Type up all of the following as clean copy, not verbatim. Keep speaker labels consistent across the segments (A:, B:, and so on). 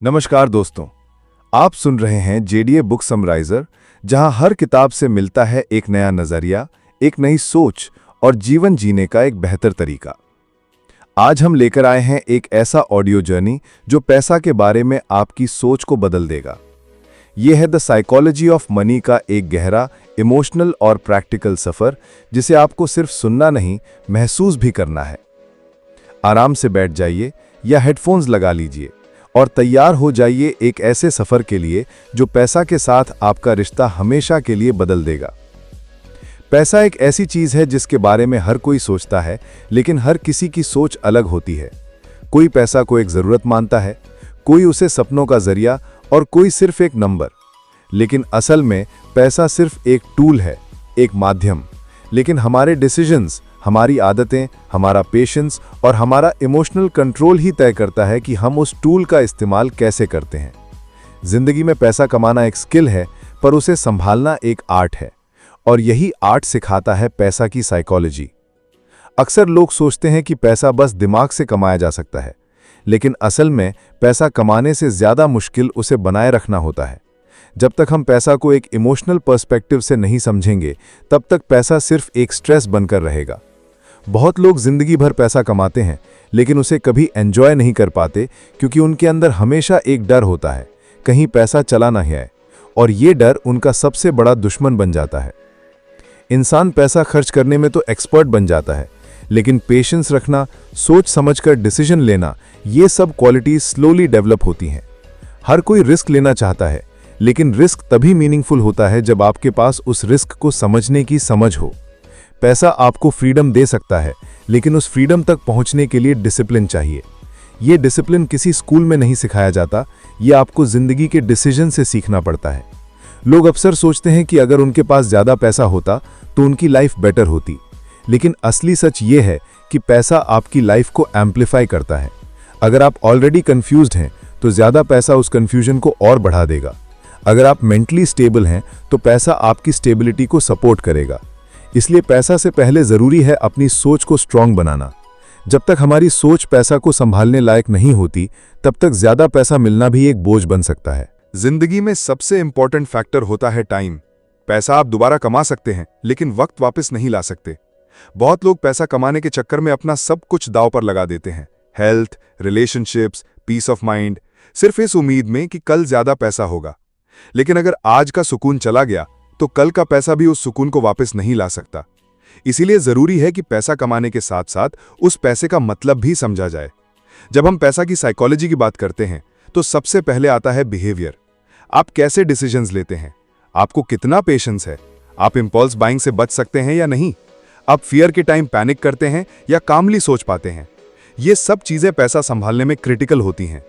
A: नमस्कार दोस्तों, आप सुन रहे हैं जेडीए बुक समराइजर, जहां हर किताब से मिलता है एक नया नजरिया, एक नई सोच और जीवन जीने का एक बेहतर तरीका। आज हम लेकर आए हैं एक ऐसा ऑडियो जर्नी जो पैसा के बारे में आपकी सोच को बदल देगा। यह है द साइकोलॉजी ऑफ मनी का एक गहरा, इमोशनल और प्रैक्टिकल सफर, जिसे आपको सिर्फ सुनना नहीं, महसूस भी करना है। आराम से बैठ जाइए या हेडफोन्स लगा लीजिए और तैयार हो जाइए एक ऐसे सफर के लिए जो पैसा के साथ आपका रिश्ता हमेशा के लिए बदल देगा। पैसा एक ऐसी चीज है जिसके बारे में हर कोई सोचता है, लेकिन हर किसी की सोच अलग होती है। कोई पैसा को एक जरूरत मानता है, कोई उसे सपनों का जरिया और कोई सिर्फ एक नंबर। लेकिन असल में पैसा सिर्फ एक टूल है, एक माध्यम। लेकिन हमारे डिसीजंस, हमारी आदतें, हमारा पेशेंस और हमारा इमोशनल कंट्रोल ही तय करता है कि हम उस टूल का इस्तेमाल कैसे करते हैं। जिंदगी में पैसा कमाना एक स्किल है, पर उसे संभालना एक आर्ट है, और यही आर्ट सिखाता है पैसा की साइकोलॉजी। अक्सर लोग सोचते हैं कि पैसा बस दिमाग से कमाया जा सकता है, लेकिन असल में पैसा कमाने से ज्यादा मुश्किल उसे बनाए रखना होता है। जब तक हम पैसा को एक इमोशनल पर्सपेक्टिव से नहीं समझेंगे, तब तक पैसा सिर्फ एक स्ट्रेस बनकर रहेगा। बहुत लोग जिंदगी भर पैसा कमाते हैं, लेकिन उसे कभी एंजॉय नहीं कर पाते, क्योंकि उनके अंदर हमेशा एक डर होता है, कहीं पैसा चला ना जाए, और ये डर उनका सबसे बड़ा दुश्मन बन जाता है। इंसान पैसा खर्च करने में तो एक्सपर्ट बन जाता है, लेकिन पेशेंस रखना, सोच समझकर डिसीजन लेना, ये सब क्वालिटीज स्लोली डेवलप होती हैं। हर कोई रिस्क लेना चाहता है, लेकिन रिस्क तभी मीनिंगफुल होता है जब आपके पास उस रिस्क को समझने की समझ हो। पैसा आपको फ्रीडम दे सकता है, लेकिन उस फ्रीडम तक पहुंचने के लिए डिसिप्लिन चाहिए। ये डिसिप्लिन किसी स्कूल में नहीं सिखाया जाता, ये आपको जिंदगी के डिसीजन से सीखना पड़ता है। लोग अक्सर सोचते हैं कि अगर उनके पास ज्यादा पैसा होता तो उनकी लाइफ बेटर होती, लेकिन असली सच ये है कि पैसा आपकी लाइफ को एम्पलीफाई करता है। अगर आप ऑलरेडी कंफ्यूज्ड हैं तो ज्यादा पैसा उस कंफ्यूजन को और बढ़ा देगा। अगर आप मेंटली स्टेबल हैं तो पैसा आपकी स्टेबिलिटी को सपोर्ट करेगा। इसलिए पैसा से पहले जरूरी है अपनी सोच को स्ट्रांग बनाना। जब तक हमारी सोच पैसा को संभालने लायक नहीं होती, तब तक ज्यादा पैसा मिलना भी एक बोझ बन सकता है।
B: जिंदगी में सबसे इंपॉर्टेंट फैक्टर होता है टाइम। पैसा आप दोबारा कमा सकते हैं, लेकिन वक्त वापस नहीं ला सकते। बहुत लोग पैसा कमाने के चक्कर में अपना सब कुछ दांव पर लगा देते हैं, health, relationships, peace of mind, सिर्फ इस उम्मीद में कि कल ज्यादा पैसा होगा। लेकिन अगर आज का सुकून चला गया तो कल का पैसा भी उस सुकून को वापस नहीं ला सकता। इसीलिए जरूरी है कि पैसा कमाने के साथ साथ उस पैसे का मतलब भी समझा जाए। जब हम पैसा की साइकोलॉजी की बात करते हैं तो सबसे पहले आता है बिहेवियर। आप कैसे डिसीजंस लेते हैं, आपको कितना पेशेंस है, आप इंपल्स बाइंग से बच सकते हैं या नहीं, आप फियर के टाइम पैनिक करते हैं या कामली सोच पाते हैं। ये सब चीजें पैसा संभालने में क्रिटिकल होती हैं।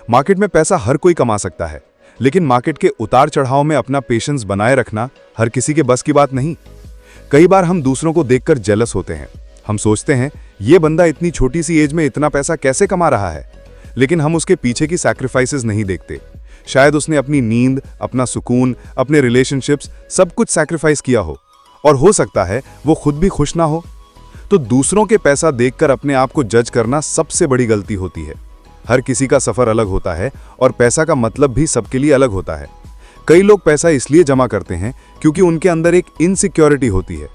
B: मार्केट में पैसा हर कोई कमा सकता है, लेकिन मार्केट के उतार चढ़ाव में अपना पेशेंस बनाए रखना हर किसी के बस की बात नहीं। कई बार हम दूसरों को देखकर जेलस होते हैं। हम सोचते हैं ये बंदा इतनी छोटी सी एज में इतना पैसा कैसे कमा रहा है, लेकिन हम उसके पीछे की सैक्रिफाइसेस नहीं देखते। शायद उसने अपनी नींद, अपना सुकून, अपने रिलेशनशिप्स सब कुछ सैक्रिफाइस किया हो, और हो सकता है वो खुद भी खुश ना हो। तो दूसरों के पैसा देखकर अपने आप को जज करना सबसे बड़ी गलती होती है। हर किसी का सफर अलग होता है और पैसा का मतलब भी सबके लिए अलग होता है। कई लोग पैसा इसलिए जमा करते हैं क्योंकि उनके अंदर एक इनसिक्योरिटी होती है।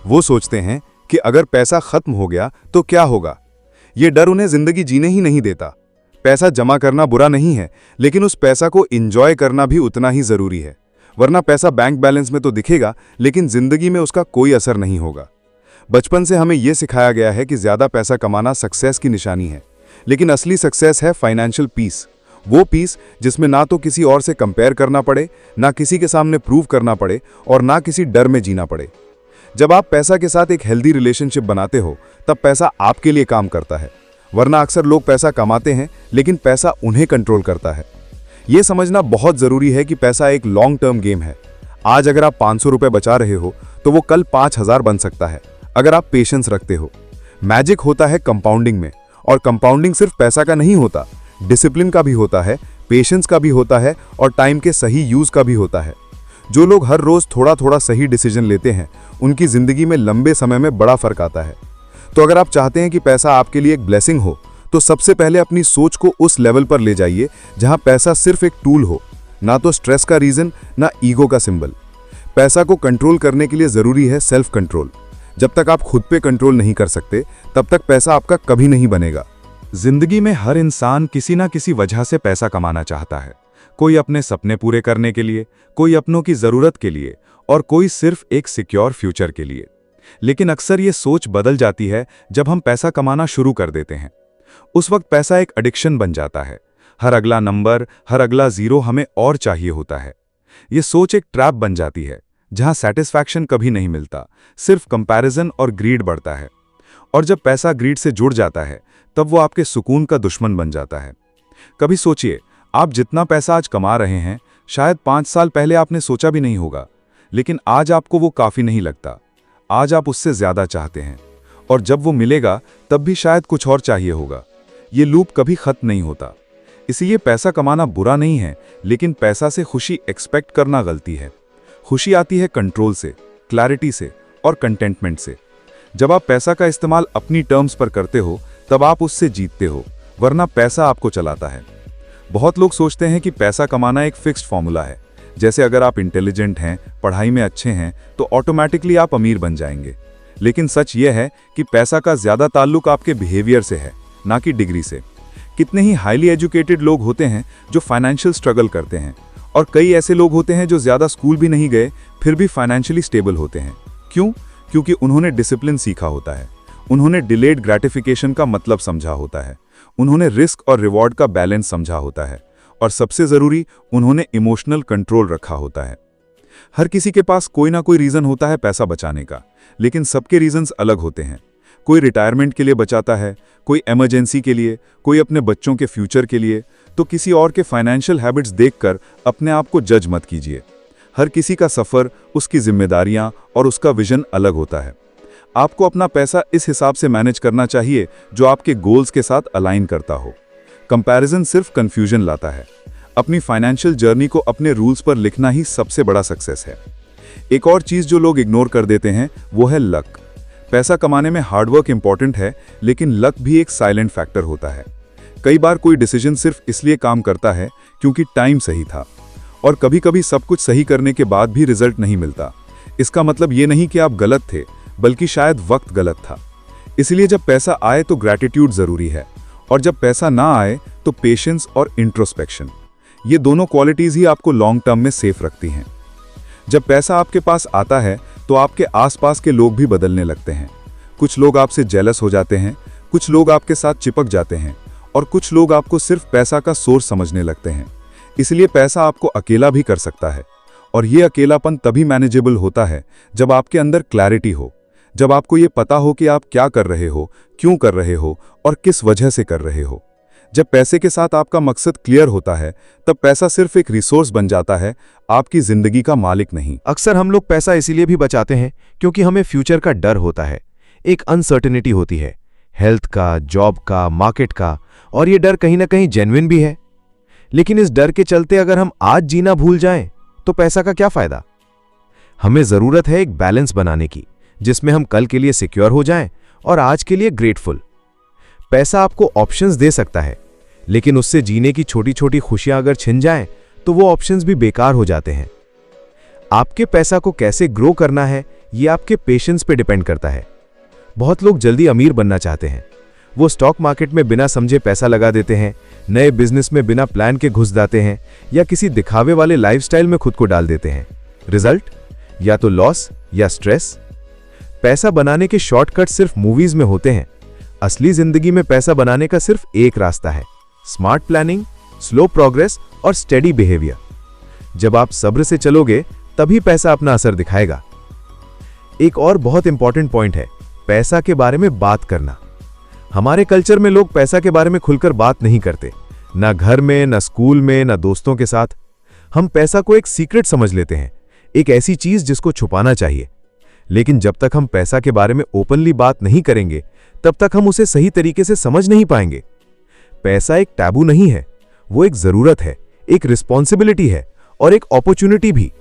B: वो सोचते हैं कि अगर पैसा खत्म हो गया तो क्या होगा। ये डर उन्हें जिंदगी जीने ही नहीं देता। पैसा जमा करना बुरा नहीं है, लेकिन उस पैसा को एंजॉय करना भी उतना ही जरूरी है। वरना पैसा बैंक बैलेंस में तो दिखेगा, लेकिन जिंदगी में उसका कोई असर नहीं होगा। बचपन से हमें यह सिखाया गया है कि ज्यादा पैसा कमाना सक्सेस की निशानी है, लेकिन असली सक्सेस है फाइनेंशियल पीस। वो पीस जिसमें ना तो किसी और से कंपेयर करना पड़े, ना किसी के सामने प्रूव करना पड़े, और ना किसी डर में जीना पड़े। जब आप पैसा के साथ एक हेल्दी रिलेशनशिप बनाते हो, तब पैसा आपके लिए काम करता है। वरना अक्सर लोग पैसा कमाते हैं, लेकिन पैसा उन्हें कंट्रोल करता है। यह समझना बहुत जरूरी है कि पैसा एक लॉन्ग टर्म गेम है। आज अगर आप 500 रुपए बचा रहे हो तो वो कल 5000 बन सकता है, अगर आप पेशेंस रखते हो। मैजिक होता है कंपाउंडिंग में, और कंपाउंडिंग सिर्फ पैसा का नहीं होता, डिसिप्लिन का भी होता है, पेशेंस का भी होता है, और टाइम के सही यूज का भी होता है। जो लोग हर रोज थोड़ा थोड़ा सही डिसीजन लेते हैं, उनकी जिंदगी में लंबे समय में बड़ा फर्क आता है। तो अगर आप चाहते हैं कि पैसा आपके लिए एक ब्लेसिंग हो,
A: तो सबसे पहले अपनी सोच को उस लेवल पर ले जाइए जहां पैसा सिर्फ एक टूल हो, ना तो स्ट्रेस का रीजन, ना ईगो का सिंबल। पैसा को कंट्रोल करने के लिए जरूरी है सेल्फ कंट्रोल। जब तक आप खुद पे कंट्रोल नहीं कर सकते, तब तक पैसा आपका कभी नहीं बनेगा।
B: जिंदगी में हर इंसान किसी ना किसी वजह से पैसा कमाना चाहता है। कोई अपने सपने पूरे करने के लिए, कोई अपनों की जरूरत के लिए, और कोई सिर्फ एक सिक्योर फ्यूचर के लिए। लेकिन अक्सर ये सोच बदल जाती है जब हम पैसा कमाना शुरू कर देते हैं। उस वक्त पैसा एक एडिक्शन बन जाता है। हर अगला नंबर, हर अगला जीरो हमें और चाहिए होता है। ये सोच एक ट्रैप बन जाती है जहां सेटिस्फैक्शन कभी नहीं मिलता, सिर्फ कंपैरिजन और ग्रीड बढ़ता है। और जब पैसा ग्रीड से जुड़ जाता है, तब वो आपके सुकून का दुश्मन बन जाता है। कभी सोचिए, आप जितना पैसा आज कमा रहे हैं, शायद 5 साल पहले आपने सोचा भी नहीं होगा, लेकिन आज आपको वो काफी नहीं लगता। आज आप उससे ज्यादा चाहते हैं, और जब वो मिलेगा तब भी शायद कुछ और चाहिए होगा। ये लूप कभी खत्म नहीं होता। इसलिए पैसा कमाना बुरा नहीं है, लेकिन पैसा से खुशी एक्सपेक्ट करना गलती है। खुशी आती है कंट्रोल से, क्लैरिटी से और कंटेंटमेंट से। जब आप पैसा का इस्तेमाल अपनी टर्म्स पर करते हो, तब आप उससे जीतते हो, वरना पैसा आपको चलाता है। बहुत लोग सोचते हैं कि पैसा कमाना एक फिक्स्ड फॉर्मूला है, जैसे अगर आप इंटेलिजेंट हैं, पढ़ाई में अच्छे हैं, तो ऑटोमेटिकली आप अमीर बन जाएंगे। लेकिन सच यह है कि पैसा का ज्यादा ताल्लुक आपके बिहेवियर से है, ना कि डिग्री से। कितने ही हाईली एजुकेटेड लोग होते हैं जो फाइनेंशियल स्ट्रगल करते हैं, और कई ऐसे लोग होते हैं जो ज्यादा स्कूल भी नहीं गए, फिर भी फाइनेंशियली स्टेबल होते हैं। क्यों? क्योंकि उन्होंने डिसिप्लिन सीखा होता है, उन्होंने डिलेड ग्रेटिफिकेशन का मतलब समझा होता है, उन्होंने रिस्क और रिवॉर्ड का बैलेंस समझा होता है, और सबसे जरूरी, उन्होंने इमोशनल कंट्रोल रखा होता है। हर किसी के पास कोई ना कोई रीजन होता है पैसा बचाने का, लेकिन सबके रीजंस अलग होते हैं। कोई रिटायरमेंट के लिए बचाता है, कोई इमरजेंसी के लिए, कोई अपने बच्चों के फ्यूचर के लिए। तो किसी और के फाइनेंशियल हैबिट्स देखकर अपने आप को जज मत कीजिए। हर किसी का सफर, उसकी जिम्मेदारियां और उसका विजन अलग होता है। आपको अपना पैसा इस हिसाब से मैनेज करना चाहिए जो आपके गोल्स के साथ अलाइन करता हो। कंपैरिजन सिर्फ कंफ्यूजन लाता है। अपनी फाइनेंशियल जर्नी को अपने रूल्स पर लिखना ही सबसे बड़ा सक्सेस है। एक और चीज जो लोग इग्नोर कर देते हैं, वो है लक। पैसा कमाने में हार्डवर्क इंपॉर्टेंट है, लेकिन लक भी एक साइलेंट फैक्टर होता है। कई बार कोई डिसीजन सिर्फ इसलिए काम करता है क्योंकि टाइम सही था, और कभी कभी सब कुछ सही करने के बाद भी रिजल्ट नहीं मिलता। इसका मतलब ये नहीं कि आप गलत थे, बल्कि शायद वक्त गलत था। इसलिए जब पैसा आए तो ग्रैटिट्यूड जरूरी है, और जब पैसा ना आए तो पेशेंस और इंट्रोस्पेक्शन। ये दोनों क्वालिटीज ही आपको लॉन्ग टर्म में सेफ रखती हैं। जब पैसा आपके पास आता है तो आपके आसपास के लोग भी बदलने लगते हैं। कुछ लोग आपसे जेलस हो जाते हैं, कुछ लोग आपके साथ चिपक जाते हैं, और कुछ लोग आपको सिर्फ पैसा का सोर्स समझने लगते हैं। इसलिए पैसा आपको अकेला भी कर सकता है, और ये अकेलापन तभी मैनेजेबल होता है जब आपके अंदर क्लैरिटी हो, जब आपको ये पता हो कि आप क्या कर रहे हो, क्यों कर रहे हो और किस वजह से कर रहे हो। जब पैसे के साथ आपका मकसद क्लियर होता है, तब पैसा सिर्फ एक रिसोर्स बन जाता है, आपकी जिंदगी का मालिक नहीं।
C: अक्सर हम लोग पैसा इसीलिए भी बचाते हैं क्योंकि हमें फ्यूचर का डर होता है। एक अनसर्टेनिटी होती है, हेल्थ का, जॉब का, मार्केट का, और ये डर कहीं ना कहीं जेन्युइन भी है। लेकिन इस डर के चलते अगर हम आज जीना भूल जाएं, तो पैसा का क्या फायदा? हमें जरूरत है एक बैलेंस बनाने की, जिसमें हम कल के लिए सिक्योर हो जाएं और आज के लिए ग्रेटफुल। पैसा आपको ऑप्शंस दे सकता है, लेकिन उससे जीने की छोटी छोटी खुशियां अगर छिन जाएं, तो वो ऑप्शंस भी बेकार हो जाते हैं। आपके पैसा को कैसे ग्रो करना है, ये आपके पेशेंस पे डिपेंड करता है। बहुत लोग जल्दी अमीर बनना चाहते हैं। वो स्टॉक मार्केट में बिना समझे पैसा लगा देते हैं, नए बिजनेस में बिना प्लान के घुस जाते हैं, या किसी दिखावे वाले लाइफस्टाइल में खुद को डाल देते हैं। रिजल्ट या तो लॉस या स्ट्रेस। पैसा बनाने के शॉर्टकट सिर्फ मूवीज में होते हैं। असली जिंदगी में पैसा बनाने का सिर्फ एक रास्ता है, स्मार्ट प्लानिंग, स्लो प्रोग्रेस और स्टेडी बिहेवियर। जब आप सब्र से चलोगे, तभी पैसा अपना असर दिखाएगा। एक और बहुत इंपॉर्टेंट पॉइंट है पैसा के बारे में बात करना। हमारे कल्चर में लोग पैसा के बारे में खुलकर बात नहीं करते, ना घर में, ना स्कूल में, ना दोस्तों के साथ। हम पैसा को एक सीक्रेट समझ लेते हैं, एक ऐसी चीज जिसको छुपाना चाहिए। लेकिन जब तक हम पैसा के बारे में ओपनली बात नहीं करेंगे, तब तक हम उसे सही तरीके से समझ नहीं पाएंगे। पैसा एक टैबू नहीं है, वो एक जरूरत है, एक रिस्पॉन्सिबिलिटी है और एक अपॉर्चुनिटी भी।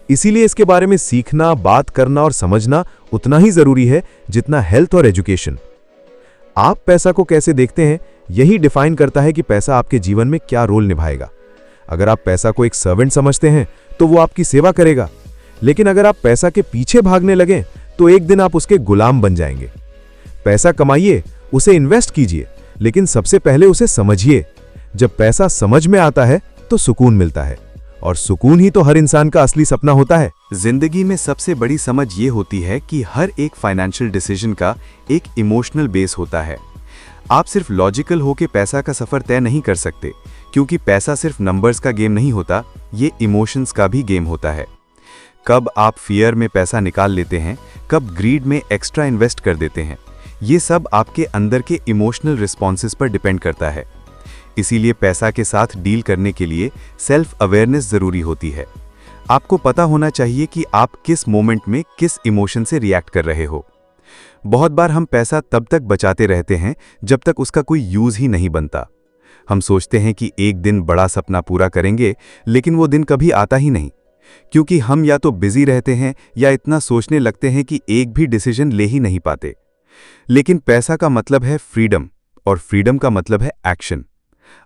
C: इसीलिए इसके बारे में सीखना, बात करना और समझना उतना ही जरूरी है जितना हेल्थ और एजुकेशन। आप पैसा को कैसे देखते हैं, यही डिफाइन करता है कि पैसा आपके जीवन में क्या रोल निभाएगा। अगर आप पैसा को एक सर्वेंट समझते हैं तो वो आपकी सेवा करेगा, लेकिन अगर आप पैसा के पीछे भागने लगें तो एक दिन आप उसके गुलाम बन जाएंगे। पैसा कमाइए, उसे इन्वेस्ट कीजिए, लेकिन सबसे पहले उसे समझिए। जब पैसा समझ में आता है तो सुकून मिलता है, और सुकून ही तो हर इंसान का असली सपना होता है।
D: जिंदगी में सबसे बड़ी समझ ये होती है कि हर एक फाइनेंशियल डिसीजन का एक इमोशनल बेस होता है। आप सिर्फ लॉजिकल होकर पैसा का सफर तय नहीं कर सकते, क्योंकि पैसा सिर्फ नंबर्स का गेम नहीं होता, ये इमोशंस का भी गेम होता है। कब आप फियर में पैसा निकाल लेते हैं, कब ग्रीड में एक्स्ट्रा इन्वेस्ट कर देते हैं, ये सब आपके अंदर के इमोशनल रिस्पॉन्सेस पर डिपेंड करता है। इसीलिए पैसा के साथ डील करने के लिए सेल्फ अवेयरनेस जरूरी होती है। आपको पता होना चाहिए कि आप किस मोमेंट में किस इमोशन से रिएक्ट कर रहे हो। बहुत बार हम पैसा तब तक बचाते रहते हैं जब तक उसका कोई यूज ही नहीं बनता। हम सोचते हैं कि एक दिन बड़ा सपना पूरा करेंगे, लेकिन वो दिन कभी आता ही नहीं, क्योंकि हम या तो बिजी रहते हैं या इतना सोचने लगते हैं कि एक भी डिसीजन ले ही नहीं पाते। लेकिन पैसा का मतलब है फ्रीडम, और फ्रीडम का मतलब है एक्शन।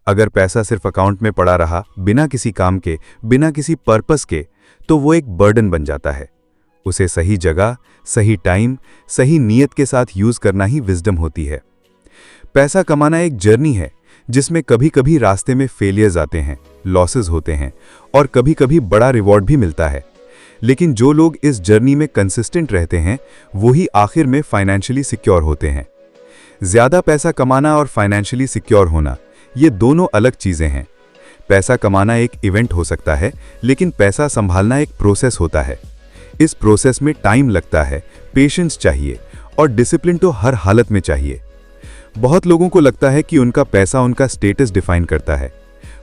D: अगर पैसा सिर्फ अकाउंट में पड़ा रहा बिना किसी काम के, बिना किसी पर्पस के, तो वो एक बर्डन बन जाता है। उसे सही जगह, सही टाइम, सही नीयत के साथ यूज करना ही विजडम होती है। पैसा कमाना एक जर्नी है जिसमें कभी कभी रास्ते में फेलियर्स आते हैं, लॉसेस होते हैं, और कभी कभी बड़ा रिवॉर्ड भी मिलता है। लेकिन जो लोग इस जर्नी में कंसिस्टेंट रहते हैं, वही आखिर में फाइनेंशियली सिक्योर होते हैं। ज्यादा पैसा कमाना और फाइनेंशियली सिक्योर होना, ये दोनों अलग चीजें हैं। पैसा कमाना एक इवेंट हो सकता है, लेकिन पैसा संभालना एक प्रोसेस होता है। इस प्रोसेस में टाइम लगता है, पेशेंस चाहिए, और डिसिप्लिन तो हर हालत में चाहिए। बहुत लोगों को लगता है कि उनका पैसा उनका स्टेटस डिफाइन करता है।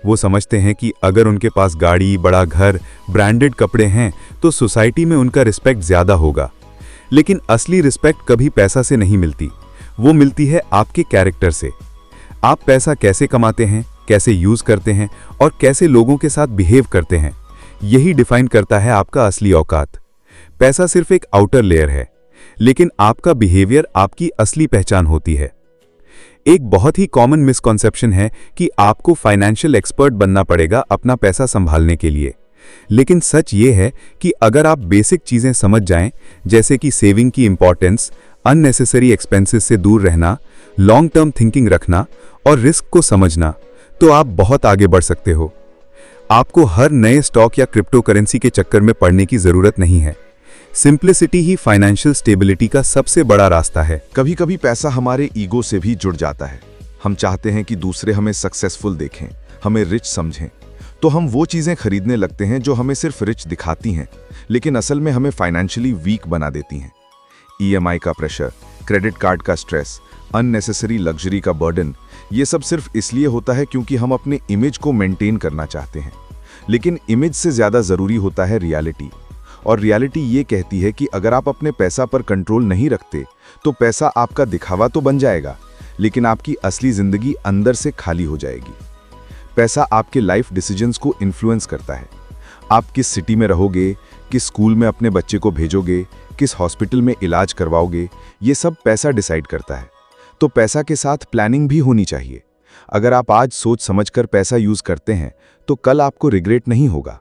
D: वो समझते हैं कि अगर उनके पास गाड़ी, बड़ा घर, ब्रांडेड कपड़े हैं तो सोसाइटी में उनका रिस्पेक्ट ज्यादा होगा। लेकिन असली रिस्पेक्ट कभी पैसा से नहीं मिलती, वो मिलती है आपके कैरेक्टर से। आप पैसा कैसे कमाते हैं, कैसे यूज करते हैं, और कैसे लोगों के साथ बिहेव करते हैं, यही डिफाइन करता है आपका असली औकात। पैसा सिर्फ एक आउटर लेयर है, लेकिन आपका बिहेवियर आपकी असली पहचान होती है। एक बहुत ही कॉमन मिसकॉन्सेप्शन है कि आपको फाइनेंशियल एक्सपर्ट बनना पड़ेगा अपना पैसा संभालने के लिए। लेकिन सच ये है कि अगर आप बेसिक चीजें समझ जाएं, जैसे कि सेविंग की इंपॉर्टेंस, अननेसेसरी एक्सपेंसेस से दूर रहना, लॉन्ग टर्म थिंकिंग रखना और रिस्क को समझना, तो आप बहुत आगे बढ़ सकते हो। आपको हर नए स्टॉक या क्रिप्टो करेंसी के चक्कर में पड़ने की जरूरत नहीं है। सिंप्लिसिटी ही फाइनेंशियल स्टेबिलिटी का सबसे बड़ा रास्ता है।
B: कभी कभी पैसा हमारे ईगो से भी जुड़ जाता है। हम चाहते हैं कि दूसरे हमें सक्सेसफुल देखें, हमें रिच समझें, तो हम वो चीजें खरीदने लगते हैं जो हमें सिर्फ रिच दिखाती हैं, लेकिन असल में हमें फाइनेंशियली वीक बना देती हैं। ईएमआई का प्रेशर, क्रेडिट कार्ड का स्ट्रेस, अननेसेसरी लग्जरी का बर्डन, ये सब सिर्फ इसलिए होता है क्योंकि हम अपने इमेज को मेंटेन करना चाहते हैं। लेकिन इमेज से ज्यादा जरूरी होता है रियलिटी, और रियलिटी ये कहती है कि अगर आप अपने पैसा पर कंट्रोल नहीं रखते तो पैसा आपका दिखावा तो बन जाएगा, लेकिन आपकी असली जिंदगी अंदर से खाली हो जाएगी। पैसा आपके लाइफ डिसीजंस को इन्फ्लुएंस करता है। आप किस सिटी में रहोगे, किस स्कूल में अपने बच्चे को भेजोगे, किस हॉस्पिटल में इलाज करवाओगे, ये सब पैसा डिसाइड करता है। तो पैसा के साथ प्लानिंग भी होनी चाहिए। अगर आप आज सोच समझकर पैसा यूज करते हैं तो कल आपको रिग्रेट नहीं होगा।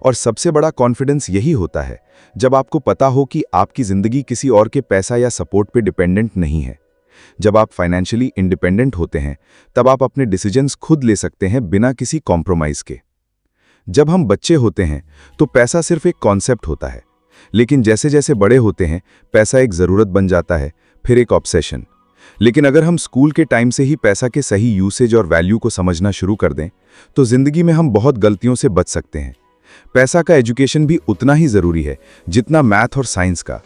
B: और सबसे बड़ा कॉन्फिडेंस यही होता है जब आपको पता हो कि आपकी जिंदगी किसी और के पैसा या सपोर्ट पे डिपेंडेंट नहीं है। जब आप फाइनेंशियली इंडिपेंडेंट होते हैं तब आप अपने डिसीजंस खुद ले सकते हैं बिना किसी कॉम्प्रोमाइज के। जब हम बच्चे होते हैं तो पैसा सिर्फ एक कॉन्सेप्ट होता है, लेकिन जैसे जैसे बड़े होते हैं पैसा एक ज़रूरत बन जाता है, फिर एक ऑब्सेशन। लेकिन अगर हम स्कूल के टाइम से ही पैसा के सही यूसेज और वैल्यू को समझना शुरू कर दें तो जिंदगी में हम बहुत गलतियों से बच सकते हैं। पैसा का एजुकेशन भी उतना ही ज़रूरी है जितना मैथ और साइंस का।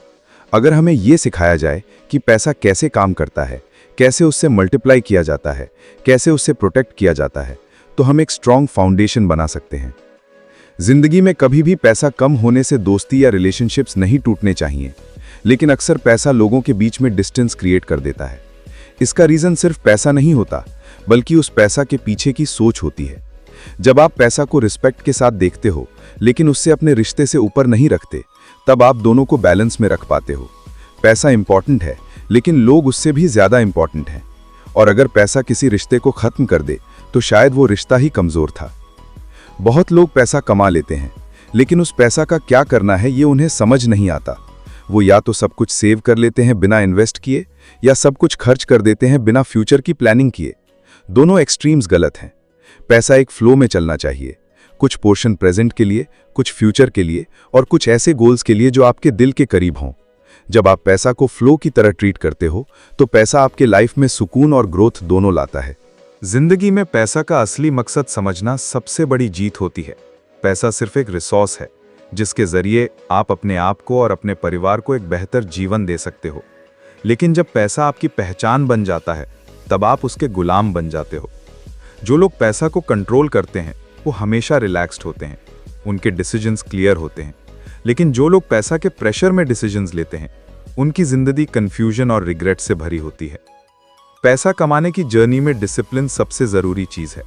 B: अगर हमें ये सिखाया जाए कि पैसा कैसे काम करता है, कैसे उससे मल्टीप्लाई किया जाता है, कैसे उससे प्रोटेक्ट किया जाता है, तो हम एक स्ट्रॉन्ग फाउंडेशन बना सकते हैं। जिंदगी में कभी भी पैसा कम होने से दोस्ती या रिलेशनशिप्स नहीं टूटने चाहिए, लेकिन अक्सर पैसा लोगों के बीच में डिस्टेंस क्रिएट कर देता है। इसका रीज़न सिर्फ पैसा नहीं होता, बल्कि उस पैसा के पीछे की सोच होती है। जब आप पैसा को रिस्पेक्ट के साथ देखते हो लेकिन उससे अपने रिश्ते से ऊपर नहीं रखते, तब आप दोनों को बैलेंस में रख पाते हो। पैसा इंपॉर्टेंट है, लेकिन लोग उससे भी ज़्यादा इंपॉर्टेंट हैं। और अगर पैसा किसी रिश्ते को खत्म कर दे तो शायद वो रिश्ता ही कमजोर था। बहुत लोग पैसा कमा लेते हैं, लेकिन उस पैसा का क्या करना है ये उन्हें समझ नहीं आता। वो या तो सब कुछ सेव कर लेते हैं बिना इन्वेस्ट किए, या सब कुछ खर्च कर देते हैं बिना फ्यूचर की प्लानिंग किए। दोनों एक्सट्रीम्स गलत हैं। पैसा एक फ्लो में चलना चाहिए, कुछ पोर्शन प्रेजेंट के लिए, कुछ फ्यूचर के लिए और कुछ ऐसे गोल्स के लिए जो आपके दिल के करीब हों। जब आप पैसा को फ्लो की तरह ट्रीट करते हो तो पैसा आपके लाइफ में सुकून और ग्रोथ दोनों लाता है। जिंदगी में पैसा का असली मकसद समझना सबसे बड़ी जीत होती है। पैसा सिर्फ एक रिसोर्स है जिसके जरिए आप अपने आप को और अपने परिवार को एक बेहतर जीवन दे सकते हो। लेकिन जब पैसा आपकी पहचान बन जाता है तब आप उसके गुलाम बन जाते हो। जो लोग पैसा को कंट्रोल करते हैं वो हमेशा रिलैक्स्ड होते हैं, उनके डिसीजंस क्लियर होते हैं। लेकिन जो लोग पैसा के प्रेशर में डिसीजंस लेते हैं उनकी जिंदगी कंफ्यूजन और रिग्रेट से भरी होती है। पैसा कमाने की जर्नी में डिसिप्लिन सबसे जरूरी चीज है।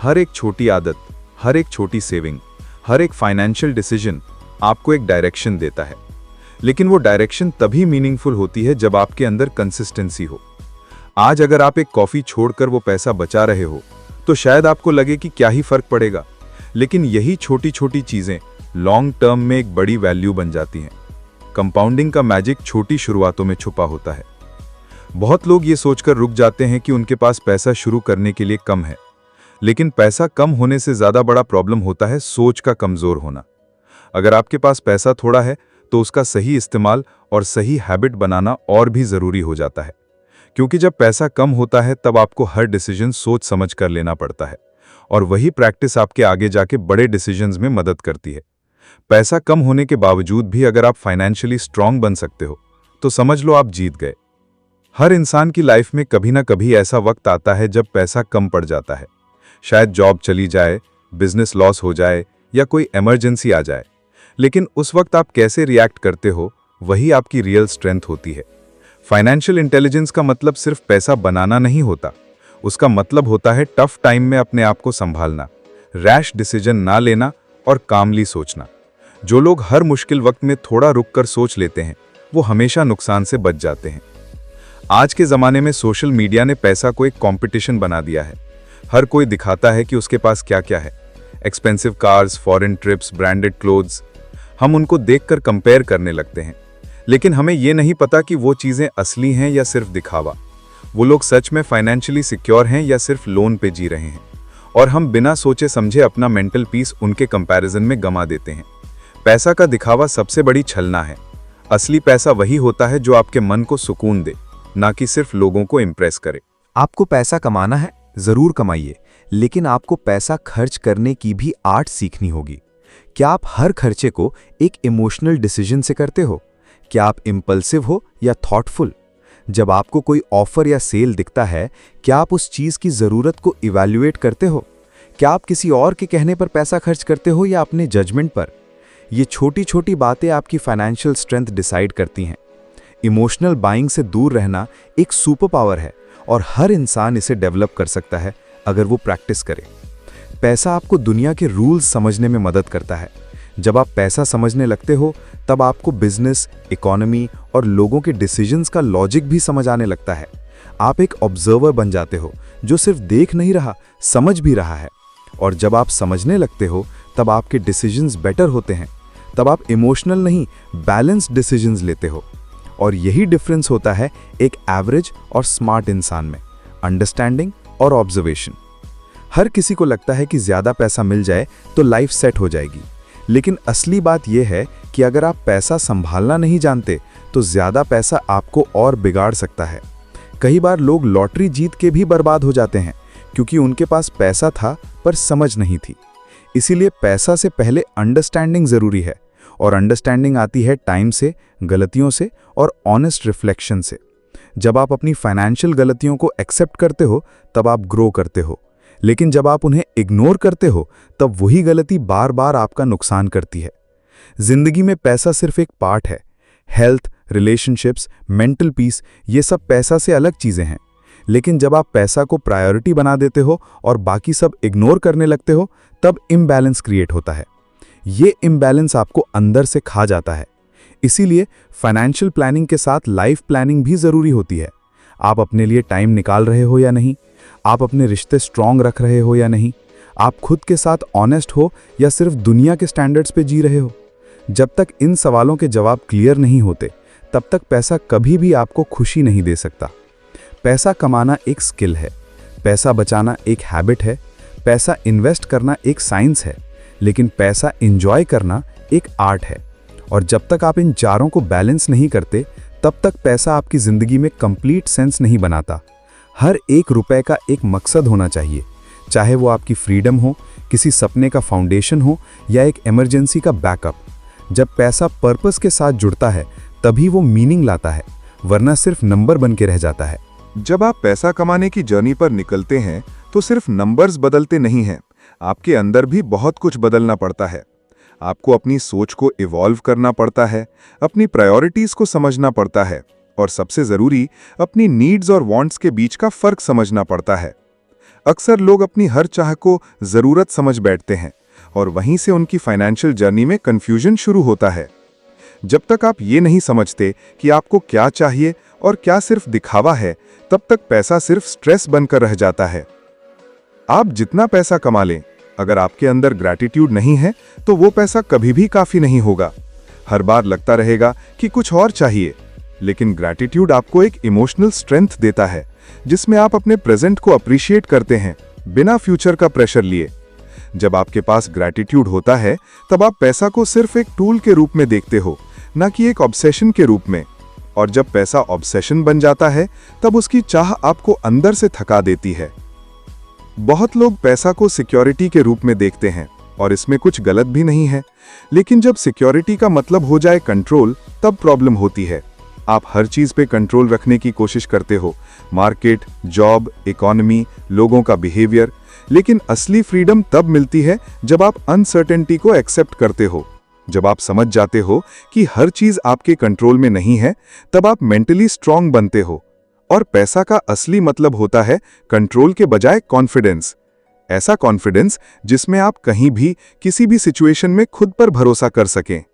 B: हर एक छोटी आदत, हर एक छोटी सेविंग, हर एक फाइनेंशियल डिसीजन आपको एक डायरेक्शन देता है। लेकिन वो डायरेक्शन तभी मीनिंगफुल होती है जब आपके अंदर कंसिस्टेंसी हो। आज अगर आप एक कॉफी छोड़कर वो पैसा बचा रहे हो तो शायद आपको लगे कि क्या ही फर्क पड़ेगा, लेकिन यही छोटी छोटी चीजें लॉन्ग टर्म में एक बड़ी वैल्यू बन जाती हैं। कंपाउंडिंग का मैजिक छोटी शुरुआतों में छुपा होता है। बहुत लोग ये सोचकर रुक जाते हैं कि उनके पास पैसा शुरू करने के लिए कम है, लेकिन पैसा कम होने से ज्यादा बड़ा प्रॉब्लम होता है सोच का कमजोर होना। अगर आपके पास पैसा थोड़ा है तो उसका सही इस्तेमाल और सही हैबिट बनाना और भी जरूरी हो जाता है, क्योंकि जब पैसा कम होता है तब आपको हर डिसीजन सोच समझ कर लेना पड़ता है और वही प्रैक्टिस आपके आगे जाके बड़े डिसीजंस में मदद करती है। पैसा कम होने के बावजूद भी अगर आप फाइनेंशियली स्ट्रांग बन सकते हो तो समझ लो आप जीत गए। हर इंसान की लाइफ में कभी ना कभी ऐसा वक्त आता है जब पैसा कम पड़ जाता है। शायद जॉब चली जाए, बिजनेस लॉस हो जाए या कोई इमरजेंसी आ जाए। लेकिन उस वक्त आप कैसे रिएक्ट करते हो वही आपकी रियल स्ट्रेंथ होती है। फाइनेंशियल इंटेलिजेंस का मतलब सिर्फ पैसा बनाना नहीं होता, उसका मतलब होता है टफ टाइम में अपने आप को संभालना, रैश डिसीजन ना लेना और कामली सोचना। जो लोग हर मुश्किल वक्त में थोड़ा रुककर सोच लेते हैं वो हमेशा नुकसान से बच जाते हैं। आज के ज़माने में सोशल मीडिया ने पैसा को एक कंपटीशन बना दिया है। हर कोई दिखाता है कि उसके पास क्या क्या है, expensive cars, foreign trips, branded clothes. हम उनको देखकर कंपेयर करने लगते हैं, लेकिन हमें ये नहीं पता कि वो चीज़ें असली हैं या सिर्फ दिखावा। वो लोग सच में फाइनेंशियली सिक्योर हैं या सिर्फ लोन पे जी रहे हैं, और हम बिना सोचे समझे अपना मेंटल पीस उनके कंपैरिजन में गंवा देते हैं। पैसा का दिखावा सबसे बड़ी छलना है। असली पैसा वही होता है जो आपके मन को सुकून दे, ना कि सिर्फ लोगों को इम्प्रेस करे।
C: आपको पैसा कमाना है, जरूर कमाइए, लेकिन आपको पैसा खर्च करने की भी आर्ट सीखनी होगी। क्या आप हर खर्चे को एक इमोशनल डिसीजन से करते हो? क्या आप इम्पल्सिव हो या थॉटफुल? जब आपको कोई ऑफर या सेल दिखता है, क्या आप उस चीज की जरूरत को इवैल्यूएट करते हो? क्या आप किसी और के कहने पर पैसा खर्च करते हो या अपने जजमेंट पर? ये छोटी छोटी बातें आपकी फाइनेंशियल स्ट्रेंथ डिसाइड करती हैं। इमोशनल बाइंग से दूर रहना एक सुपर पावर है और हर इंसान इसे डेवलप कर सकता है अगर वो प्रैक्टिस करे। पैसा आपको दुनिया के रूल्स समझने में मदद करता है। जब आप पैसा समझने लगते हो तब आपको बिजनेस, इकोनॉमी और लोगों के डिसीजंस का लॉजिक भी समझ आने लगता है। आप एक ऑब्जर्वर बन जाते हो जो सिर्फ देख नहीं रहा, समझ भी रहा है। और जब आप समझने लगते हो तब आपके डिसीजंस बेटर होते हैं। तब आप इमोशनल नहीं, बैलेंस्ड डिसीजंस लेते हो। और यही डिफरेंस होता है एक एवरेज और स्मार्ट इंसान में, अंडरस्टैंडिंग और ऑब्जर्वेशन। हर किसी को लगता है कि ज्यादा पैसा मिल जाए तो लाइफ सेट हो जाएगी, लेकिन असली बात यह है कि अगर आप पैसा संभालना नहीं जानते तो ज्यादा पैसा आपको और बिगाड़ सकता है। कई बार लोग लॉटरी जीत के भी बर्बाद हो जाते हैं क्योंकि उनके पास पैसा था पर समझ नहीं थी। इसीलिए पैसा से पहले अंडरस्टैंडिंग जरूरी है, और अंडरस्टैंडिंग आती है टाइम से, गलतियों से और ऑनेस्ट रिफ्लेक्शन से। जब आप अपनी फाइनेंशियल गलतियों को एक्सेप्ट करते हो तब आप ग्रो करते हो, लेकिन जब आप उन्हें इग्नोर करते हो तब वही गलती बार बार आपका नुकसान करती है। जिंदगी में पैसा सिर्फ एक पार्ट है। हेल्थ, रिलेशनशिप्स, मेंटल पीस, ये सब पैसा से अलग चीजें हैं। लेकिन जब आप पैसा को प्रायोरिटी बना देते हो और बाकी सब इग्नोर करने लगते हो तब इम्बैलेंस क्रिएट होता है। ये इम्बैलेंस आपको अंदर से खा जाता है। इसीलिए फाइनेंशियल प्लानिंग के साथ लाइफ प्लानिंग भी जरूरी होती है।
B: आप अपने लिए टाइम निकाल रहे हो या नहीं, आप अपने रिश्ते स्ट्रांग रख रहे हो या नहीं, आप खुद के साथ ऑनेस्ट हो या सिर्फ दुनिया के स्टैंडर्ड्स पे जी रहे हो। जब तक इन सवालों के जवाब क्लियर नहीं होते तब तक पैसा कभी भी आपको खुशी नहीं दे सकता। पैसा कमाना एक स्किल है, पैसा बचाना एक हैबिट है, पैसा इन्वेस्ट करना एक साइंस है, लेकिन पैसा एंजॉय करना एक आर्ट है। और जब तक आप इन चारों को बैलेंस नहीं करते तब तक पैसा आपकी ज़िंदगी में कंप्लीट सेंस नहीं बनाता। हर एक रुपए का एक मकसद होना चाहिए, चाहे वो आपकी फ्रीडम हो, किसी सपने का फाउंडेशन हो या एक इमरजेंसी का बैकअप। जब पैसा पर्पस के साथ जुड़ता है तभी वो मीनिंग लाता है, वरना सिर्फ नंबर बन के रह जाता है।
A: जब आप पैसा कमाने की जर्नी पर निकलते हैं तो सिर्फ नंबर्स बदलते नहीं हैं, आपके अंदर भी बहुत कुछ बदलना पड़ता है। आपको अपनी सोच को इवॉल्व करना पड़ता है, अपनी प्रायोरिटीज को समझना पड़ता है और सबसे ज़रूरी अपनी नीड्स और वांट्स के बीच का फ़र्क समझना पड़ता है। अक्सर लोग अपनी हर चाह को ज़रूरत समझ बैठते हैं और वहीं से उनकी फाइनेंशियल जर्नी में कन्फ्यूजन शुरू होता है। जब तक आप ये नहीं समझते कि आपको क्या चाहिए और क्या सिर्फ दिखावा है, तब तक पैसा सिर्फ स्ट्रेस बनकर रह जाता है। आप जितना पैसा कमा लें, अगर आपके अंदर ग्रैटिट्यूड नहीं है तो वो पैसा कभी भी काफ़ी नहीं होगा। हर बार लगता रहेगा कि कुछ और चाहिए, लेकिन ग्रैटिट्यूड आपको एक इमोशनल स्ट्रेंथ देता है जिसमें आप अपने प्रेजेंट को अप्रिशिएट करते हैं बिना फ्यूचर का प्रेशर लिए। जब आपके पास ग्रैटिट्यूड होता है तब आप पैसा को सिर्फ एक टूल के रूप में देखते हो, न कि एक ऑब्सेशन के रूप में। और जब पैसा ऑब्सेशन बन जाता है तब उसकी चाह आपको अंदर से थका देती है। बहुत लोग पैसा को सिक्योरिटी के रूप में देखते हैं और इसमें कुछ गलत भी नहीं है, लेकिन जब सिक्योरिटी का मतलब हो जाए कंट्रोल, तब प्रॉब्लम होती है। आप हर चीज पे कंट्रोल रखने की कोशिश करते हो, मार्केट, जॉब, इकोनॉमी, लोगों का बिहेवियर, लेकिन असली फ्रीडम तब मिलती है जब आप अनसर्टेनिटी को एक्सेप्ट करते हो। जब आप समझ जाते हो कि हर चीज आपके कंट्रोल में नहीं है, तब आप मेंटली स्ट्रांग बनते हो। और पैसा का असली मतलब होता है कंट्रोल के बजाय कॉन्फिडेंस। ऐसा कॉन्फिडेंस जिसमें आप कहीं भी किसी भी सिचुएशन में खुद पर भरोसा कर सकें।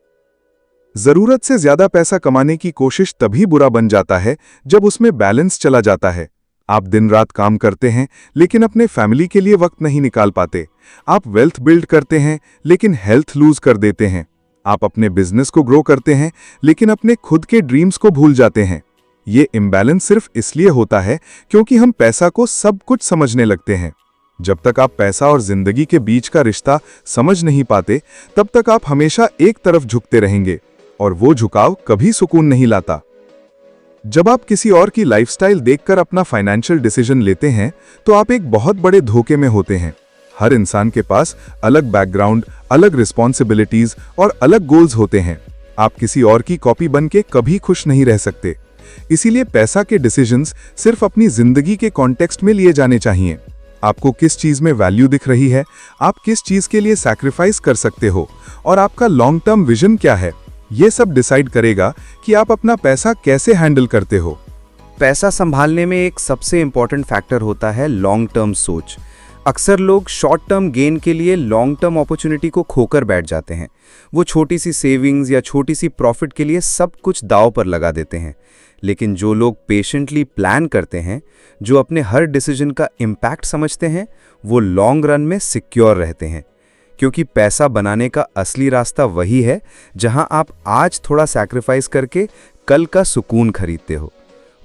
A: जरूरत से ज्यादा पैसा कमाने की कोशिश तभी बुरा बन जाता है जब उसमें बैलेंस चला जाता है। आप दिन रात काम करते हैं लेकिन अपने फैमिली के लिए वक्त नहीं निकाल पाते। आप वेल्थ बिल्ड करते हैं लेकिन हेल्थ लूज कर देते हैं। आप अपने बिजनेस को ग्रो करते हैं लेकिन अपने खुद के ड्रीम्स को भूल जाते हैं। ये इम्बैलेंस सिर्फ इसलिए होता है क्योंकि हम पैसा को सब कुछ समझने लगते हैं। जब तक आप पैसा और जिंदगी के बीच का रिश्ता समझ नहीं पाते, तब तक आप हमेशा एक तरफ झुकते रहेंगे और वो झुकाव कभी सुकून नहीं लाता। जब आप किसी और की लाइफस्टाइल देखकर अपना फाइनेंशियल डिसीजन लेते हैं, तो आप एक बहुत बड़े धोखे में होते हैं। हर इंसान के पास अलग बैकग्राउंड, अलग रिस्पॉन्सिबिलिटीज और अलग गोल्स होते हैं। आप किसी और की कॉपी बन के कभी खुश नहीं रह सकते। इसीलिए पैसा के डिसीजंस सिर्फ अपनी जिंदगी के कॉन्टेक्स्ट में लिए जाने चाहिए। आपको किस चीज में वैल्यू दिख रही है, आप किस चीज के लिए सैक्रिफाइस कर सकते हो और आपका लॉन्ग टर्म विजन क्या है, ये सब डिसाइड करेगा कि आप अपना पैसा कैसे हैंडल करते हो।
D: पैसा संभालने में एक सबसे इंपॉर्टेंट फैक्टर होता है लॉन्ग टर्म सोच। अक्सर लोग शॉर्ट टर्म गेन के लिए लॉन्ग टर्म अपॉर्चुनिटी को खोकर बैठ जाते हैं। वो छोटी सी सेविंग्स या छोटी सी प्रॉफिट के लिए सब कुछ दांव पर लगा देते हैं। लेकिन जो लोग पेशेंटली प्लान करते हैं, जो अपने हर डिसीजन का इम्पैक्ट समझते हैं, वो लॉन्ग रन में सिक्योर रहते हैं। क्योंकि पैसा बनाने का असली रास्ता वही है जहां आप आज थोड़ा सैक्रिफाइस करके कल का सुकून खरीदते हो।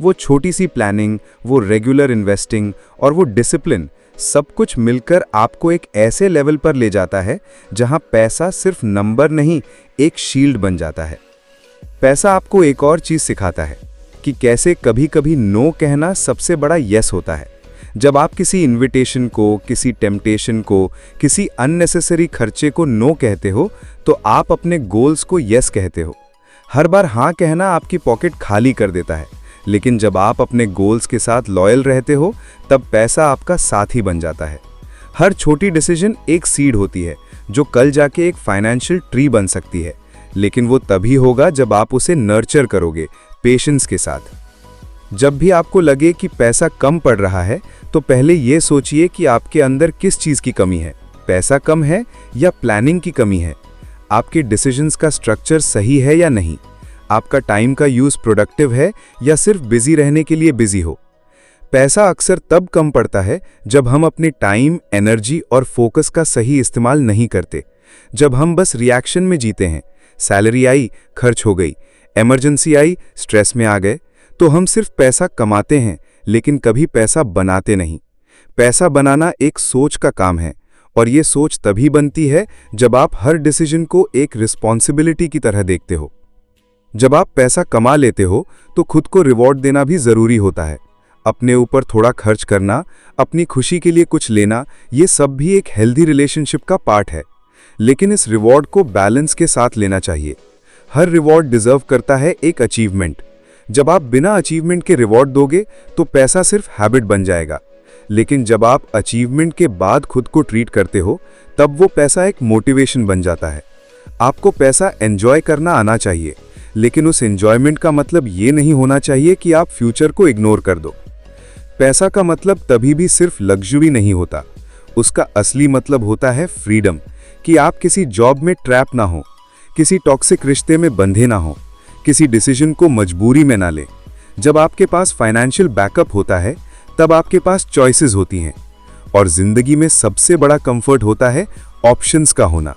D: वो छोटी सी प्लानिंग, वो रेगुलर इन्वेस्टिंग और वो डिसिप्लिन सब कुछ मिलकर आपको एक ऐसे लेवल पर ले जाता है जहां पैसा सिर्फ नंबर नहीं, एक शील्ड बन जाता है। पैसा आपको एक और चीज सिखाता है कि कैसे कभी-कभी नो कहना सबसे बड़ा यस होता है। जब आप किसी इनविटेशन को, किसी टेम्पटेशन को, किसी अननेसेसरी खर्चे को नो कहते हो, तो आप अपने गोल्स को यस कहते हो। हर बार हाँ कहना आपकी पॉकेट खाली कर देता है, लेकिन जब आप अपने गोल्स के साथ लॉयल रहते हो, तब पैसा आपका साथी बन जाता है। हर छोटी डिसीजन एक सीड होती है जो कल जाके एक फाइनेंशियल ट्री बन सकती है, लेकिन वो तभी होगा जब आप उसे नर्चर करोगे पेशेंस के साथ। जब भी आपको लगे कि पैसा कम पड़ रहा है, तो पहले ये सोचिए कि आपके अंदर किस चीज़ की कमी है। पैसा कम है या प्लानिंग की कमी है? आपके डिसीजंस का स्ट्रक्चर सही है या नहीं? आपका टाइम का यूज़ प्रोडक्टिव है या सिर्फ बिजी रहने के लिए बिजी हो?
A: पैसा अक्सर तब कम पड़ता है जब हम अपनी टाइम, एनर्जी और फोकस का सही इस्तेमाल नहीं करते। जब हम बस रिएक्शन में जीते हैं, सैलरी आई, खर्च हो गई, इमरजेंसी आई, स्ट्रेस में आ गए, तो हम सिर्फ पैसा कमाते हैं लेकिन कभी पैसा बनाते नहीं। पैसा बनाना एक सोच का काम है, और ये सोच तभी बनती है जब आप हर डिसीजन को एक रिस्पॉन्सिबिलिटी की तरह देखते हो। जब आप पैसा कमा लेते हो तो खुद को रिवॉर्ड देना भी जरूरी होता है। अपने ऊपर थोड़ा खर्च करना, अपनी खुशी के लिए कुछ लेना, ये सब भी एक हेल्दी रिलेशनशिप का पार्ट है। लेकिन इस रिवॉर्ड को बैलेंस के साथ लेना चाहिए। हर रिवॉर्ड डिजर्व करता है एक अचीवमेंट। जब आप बिना अचीवमेंट के रिवॉर्ड दोगे तो पैसा सिर्फ हैबिट बन जाएगा। लेकिन जब आप अचीवमेंट के बाद खुद को ट्रीट करते हो तब वो पैसा एक मोटिवेशन बन जाता है। आपको पैसा एंजॉय करना आना चाहिए, लेकिन उस एंजॉयमेंट का मतलब ये नहीं होना चाहिए कि आप फ्यूचर को इग्नोर कर दो। पैसा का मतलब तभी भी सिर्फ लग्जरी नहीं होता, उसका असली मतलब होता है फ्रीडम, कि आप किसी जॉब में ट्रैप ना हो, किसी टॉक्सिक रिश्ते में बंधे ना हो, किसी डिसीजन को मजबूरी में ना ले। जब आपके पास फाइनेंशियल बैकअप होता है तब आपके पास चॉइसेस होती हैं, और जिंदगी में सबसे बड़ा कंफर्ट होता है ऑप्शंस का होना।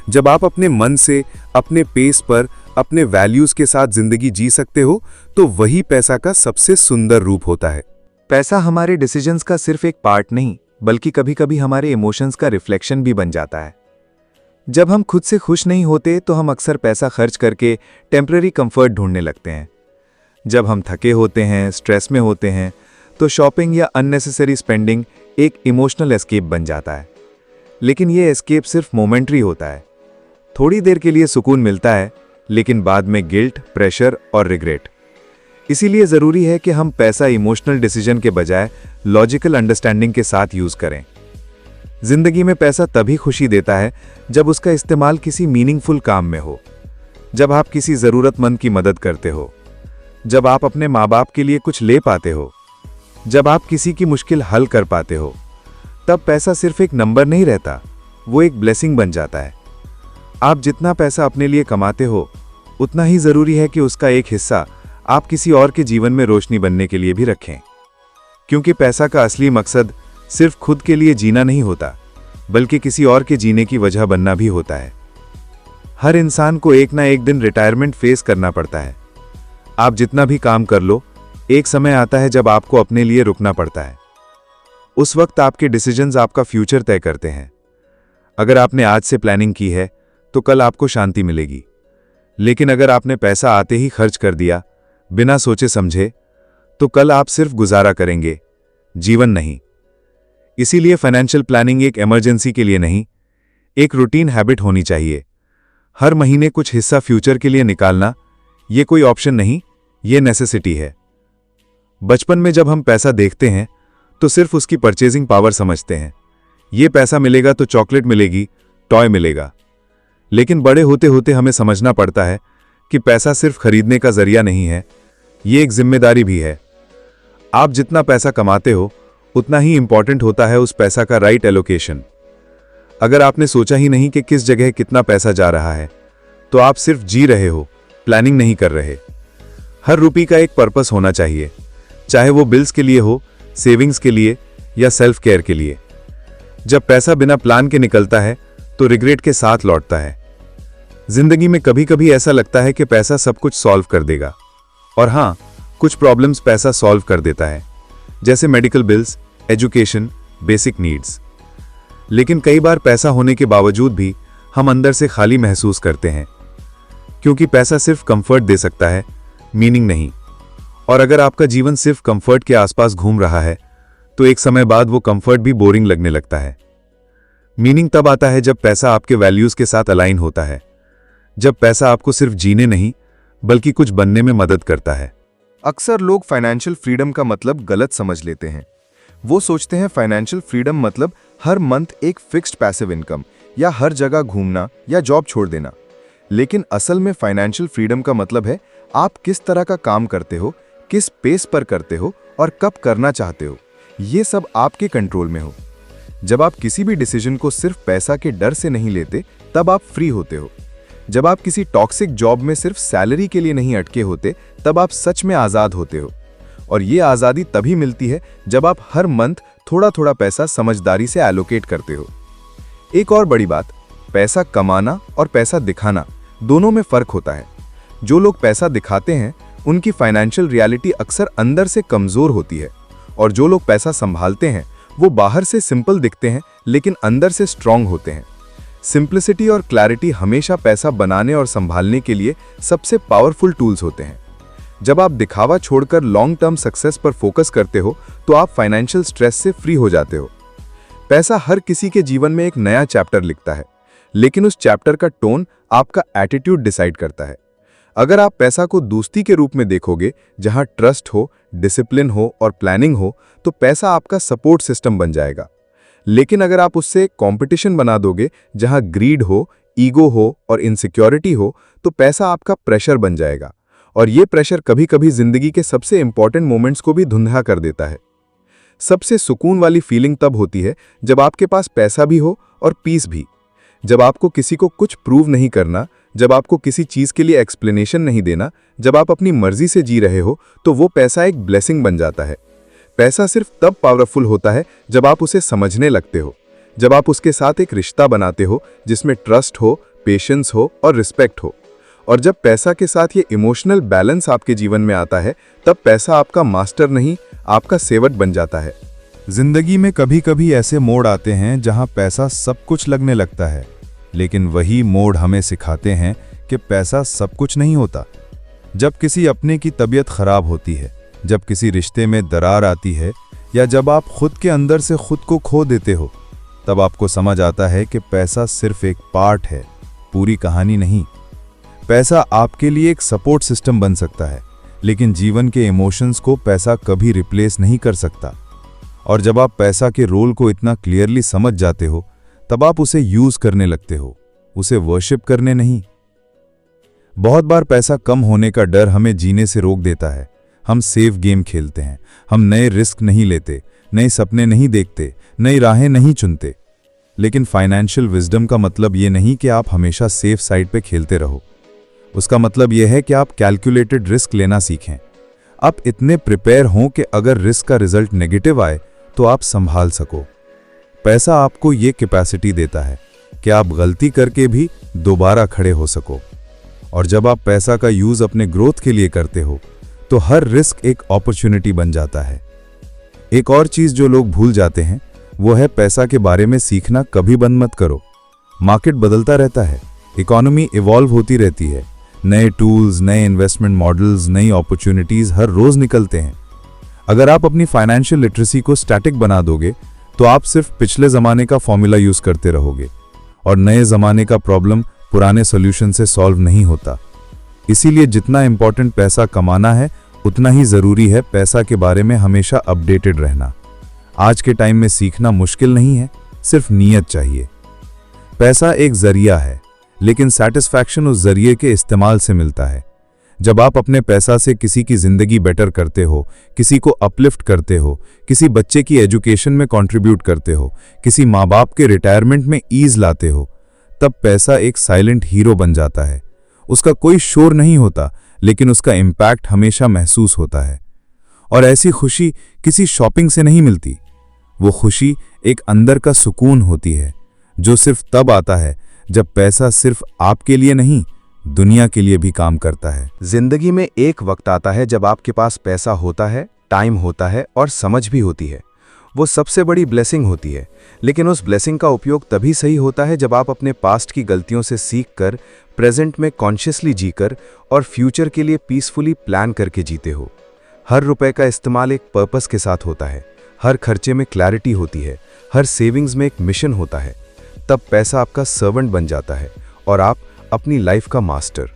A: जब आप अपने मन से, अपने पेस पर, अपने वैल्यूज के साथ जिंदगी जी सकते हो तो वही पैसा का सबसे सुंदर रूप होता है।
D: पैसा हमारे डिसीजंस का सिर्फ एक पार्ट नहीं, बल्कि कभी-कभी हमारे इमोशंस का रिफ्लेक्शन भी बन जाता है। जब हम खुद से खुश नहीं होते तो हम अक्सर पैसा खर्च करके टेम्पररी कंफर्ट ढूंढने लगते हैं। जब हम थके होते हैं, स्ट्रेस में होते हैं, तो शॉपिंग या अननेसेसरी स्पेंडिंग एक इमोशनल एस्केप बन जाता है। लेकिन ये एस्केप सिर्फ मोमेंटरी होता है। थोड़ी देर के लिए सुकून मिलता है, लेकिन बाद में गिल्ट, प्रेशर और रिग्रेट। इसीलिए ज़रूरी है कि हम पैसा इमोशनल डिसीजन के बजाय लॉजिकल अंडरस्टैंडिंग के साथ यूज़ करें। जिंदगी में पैसा तभी खुशी देता है जब उसका इस्तेमाल किसी मीनिंगफुल काम में हो, जब आप किसी ज़रूरतमंद की मदद करते हो, जब आप अपने माँ बाप के लिए कुछ ले पाते हो, जब आप किसी की मुश्किल हल कर पाते हो। तब पैसा सिर्फ एक नंबर नहीं रहता, वो एक ब्लेसिंग बन जाता है। आप जितना पैसा अपने लिए कमाते हो उतना ही ज़रूरी है कि उसका एक हिस्सा आप किसी और के जीवन में रोशनी बनने के लिए भी रखें, क्योंकि पैसा का असली मकसद सिर्फ खुद के लिए जीना नहीं होता, बल्कि किसी और के जीने की वजह बनना भी होता है। हर इंसान को एक ना एक दिन रिटायरमेंट फेस करना पड़ता है। आप जितना भी काम कर लो, एक समय आता है जब आपको अपने लिए रुकना पड़ता है। उस वक्त आपके डिसीजंस आपका फ्यूचर तय करते हैं। अगर आपने आज से प्लानिंग की है तो कल आपको शांति मिलेगी, लेकिन अगर आपने पैसा आते ही खर्च कर दिया बिना सोचे समझे, तो कल आप सिर्फ गुजारा करेंगे, जीवन नहीं। इसीलिए फाइनेंशियल प्लानिंग एक इमरजेंसी के लिए नहीं, एक रूटीन हैबिट होनी चाहिए। हर महीने कुछ हिस्सा फ्यूचर के लिए निकालना, ये कोई ऑप्शन नहीं, ये नेसेसिटी है। बचपन में जब हम पैसा देखते हैं तो सिर्फ उसकी परचेजिंग पावर समझते हैं। ये पैसा मिलेगा तो चॉकलेट मिलेगी, टॉय मिलेगा। लेकिन बड़े होते होते हमें समझना पड़ता है कि पैसा सिर्फ खरीदने का जरिया नहीं है, ये एक जिम्मेदारी भी है। आप जितना पैसा कमाते हो उतना ही इंपॉर्टेंट होता है उस पैसा का राइट एलोकेशन। अगर आपने सोचा ही नहीं कि किस जगह कितना पैसा जा रहा है, तो आप सिर्फ जी रहे हो, प्लानिंग नहीं कर रहे। हर रुपये का एक पर्पस होना चाहिए, चाहे वो बिल्स के लिए हो, सेविंग्स के लिए या सेल्फ केयर के लिए। जब पैसा बिना प्लान के निकलता है तो रिग्रेट के साथ लौटता है। जिंदगी में कभी कभी ऐसा लगता है कि पैसा सब कुछ सॉल्व कर देगा, और हाँ, कुछ प्रॉब्लम्स पैसा सॉल्व कर देता है, जैसे medical bills, education, basic needs. लेकिन कई बार पैसा होने के बावजूद भी हम अंदर से खाली महसूस करते हैं, क्योंकि पैसा सिर्फ कंफर्ट दे सकता है, मीनिंग नहीं। और अगर आपका जीवन सिर्फ कंफर्ट के आसपास घूम रहा है तो एक समय बाद वो कंफर्ट भी बोरिंग लगने लगता है। मीनिंग तब आता है जब पैसा आपके वैल्यूज के साथ अलाइन होता है, जब पैसा आपको सिर्फ जीने नहीं बल्कि कुछ बनने में मदद करता है।
A: अक्सर लोग फाइनेंशियल फ्रीडम का मतलब गलत समझ लेते हैं। वो सोचते हैं फाइनेंशियल फ्रीडम मतलब हर मंथ एक फिक्स्ड पैसिव इनकम या हर जगह घूमना या जॉब छोड़ देना। लेकिन असल में फाइनेंशियल फ्रीडम का मतलब है आप किस तरह का काम करते हो, किस पेस पर करते हो और कब करना चाहते हो। ये सब आपके कंट्रोल में हो। जब आप किसी भी डिसीजन को सिर्फ पैसा के डर से नहीं लेते, तब आप फ्री होते हो। जब आप किसी टॉक्सिक जॉब में सिर्फ सैलरी के लिए नहीं अटके होते, तब आप सच में आज़ाद होते हो। और ये आज़ादी तभी मिलती है जब आप हर मंथ थोड़ा थोड़ा पैसा समझदारी से एलोकेट करते हो। एक और बड़ी बात, पैसा कमाना और पैसा दिखाना दोनों में फर्क होता है। जो लोग पैसा दिखाते हैं उनकी फाइनेंशियल रियलिटी अक्सर अंदर से कमजोर होती है, और जो लोग पैसा संभालते हैं वो बाहर से सिंपल दिखते हैं लेकिन अंदर से स्ट्रांग होते हैं। सिंप्लिसिटी और क्लैरिटी हमेशा पैसा बनाने और संभालने के लिए सबसे पावरफुल टूल्स होते हैं। जब आप दिखावा छोड़कर लॉन्ग टर्म सक्सेस पर फोकस करते हो तो आप फाइनेंशियल स्ट्रेस से फ्री हो जाते हो। पैसा हर किसी के जीवन में एक नया चैप्टर लिखता है, लेकिन उस चैप्टर का टोन आपका एटीट्यूड डिसाइड करता है। अगर आप पैसा को दोस्ती के रूप में देखोगे, जहां ट्रस्ट हो, डिसिप्लिन हो और प्लानिंग हो, तो पैसा आपका सपोर्ट सिस्टम बन जाएगा। लेकिन अगर आप उससे कंपटीशन बना दोगे, जहां ग्रीड हो, ईगो हो और इनसिक्योरिटी हो, तो पैसा आपका प्रेशर बन जाएगा, और ये प्रेशर कभी कभी जिंदगी के सबसे इंपॉर्टेंट मोमेंट्स को भी धुंधला कर देता है। सबसे सुकून वाली फीलिंग तब होती है जब आपके पास पैसा भी हो और पीस भी, जब आपको किसी को कुछ प्रूव नहीं करना, जब आपको किसी चीज के लिए एक्सप्लेनेशन नहीं देना, जब आप अपनी मर्जी से जी रहे हो, तो वो पैसा एक ब्लेसिंग बन जाता है। पैसा सिर्फ तब पावरफुल होता है जब आप उसे समझने लगते हो, जब आप उसके साथ एक रिश्ता बनाते हो जिसमें ट्रस्ट हो, पेशेंस हो और रिस्पेक्ट हो। और जब पैसा के साथ ये इमोशनल बैलेंस आपके जीवन में आता है, तब पैसा आपका मास्टर नहीं, आपका सेवक बन जाता है।
B: जिंदगी में कभी कभी ऐसे मोड़ आते हैं जहां पैसा सब कुछ लगने लगता है, लेकिन वही मोड़ हमें सिखाते हैं कि पैसा सब कुछ नहीं होता। जब किसी अपने की तबीयत खराब होती है, जब किसी रिश्ते में दरार आती है, या जब आप खुद के अंदर से खुद को खो देते हो, तब आपको समझ आता है कि पैसा सिर्फ एक पार्ट है, पूरी कहानी नहीं। पैसा आपके लिए एक सपोर्ट सिस्टम बन सकता है, लेकिन जीवन के इमोशंस को पैसा कभी रिप्लेस नहीं कर सकता। और जब आप पैसा के रोल को इतना क्लियरली समझ जाते हो, तब आप उसे यूज करने लगते हो, उसे वर्शिप करने नहीं। बहुत बार पैसा कम होने का डर हमें जीने से रोक देता है। हम सेफ गेम खेलते हैं, हम नए रिस्क नहीं लेते, नए सपने नहीं देखते, नई राहें नहीं चुनते। लेकिन फाइनेंशियल विजडम का मतलब ये नहीं कि आप हमेशा सेफ साइड पे खेलते रहो। उसका मतलब यह है कि आप कैलकुलेटेड रिस्क लेना सीखें। आप इतने प्रिपेयर हों कि अगर रिस्क का रिजल्ट नेगेटिव आए तो आप संभाल सको। पैसा आपको ये कैपेसिटी देता है कि आप गलती करके भी दोबारा खड़े हो सको। और जब आप पैसा का यूज अपने ग्रोथ के लिए करते हो, तो हर रिस्क एक अपॉर्चुनिटी बन जाता है। एक और चीज जो लोग भूल जाते हैं, वो है पैसा के बारे में सीखना कभी बंद मत करो। मार्केट बदलता रहता है, इकोनॉमी इवॉल्व होती रहती है, नए टूल्स, नए इन्वेस्टमेंट मॉडल्स, नई अपॉर्चुनिटीज हर रोज निकलते हैं। अगर आप अपनी फाइनेंशियल लिटरेसी को स्टैटिक बना दोगे, तो आप सिर्फ पिछले जमाने का फॉर्मूला यूज करते रहोगे, और नए जमाने का प्रॉब्लम पुराने सॉल्यूशन से सॉल्व नहीं होता। इसीलिए जितना इंपॉर्टेंट पैसा कमाना है, उतना ही जरूरी है पैसा के बारे में हमेशा अपडेटेड रहना। आज के टाइम में सीखना मुश्किल नहीं है, सिर्फ नीयत चाहिए। पैसा एक जरिया है, लेकिन सेटिस्फैक्शन उस जरिए के इस्तेमाल से मिलता है। जब आप अपने पैसा से किसी की जिंदगी बेटर करते हो, किसी को अपलिफ्ट करते हो, किसी बच्चे की एजुकेशन में कंट्रीब्यूट करते हो, किसी माँ बाप के रिटायरमेंट में ईज लाते हो, तब पैसा एक साइलेंट हीरो बन जाता है। उसका कोई शोर नहीं होता, लेकिन उसका इम्पैक्ट हमेशा महसूस होता है। और ऐसी खुशी किसी शॉपिंग से नहीं मिलती। वो खुशी एक अंदर का सुकून होती है, जो सिर्फ तब आता है जब पैसा सिर्फ आपके लिए नहीं, दुनिया के लिए भी काम करता है।
C: जिंदगी में एक वक्त आता है जब आपके पास पैसा होता है, टाइम होता है और समझ भी होती है। वो सबसे बड़ी ब्लेसिंग होती है, लेकिन उस ब्लेसिंग का उपयोग तभी सही होता है जब आप अपने पास्ट की गलतियों से सीखकर, प्रेजेंट में कॉन्शियसली जीकर और फ्यूचर के लिए पीसफुली प्लान करके जीते हो। हर रुपए का इस्तेमाल एक पर्पस के साथ होता है, हर खर्चे में क्लैरिटी होती है, हर सेविंग्स में एक मिशन होता है। तब पैसा आपका सर्वेंट बन जाता है और आप अपनी लाइफ का मास्टर।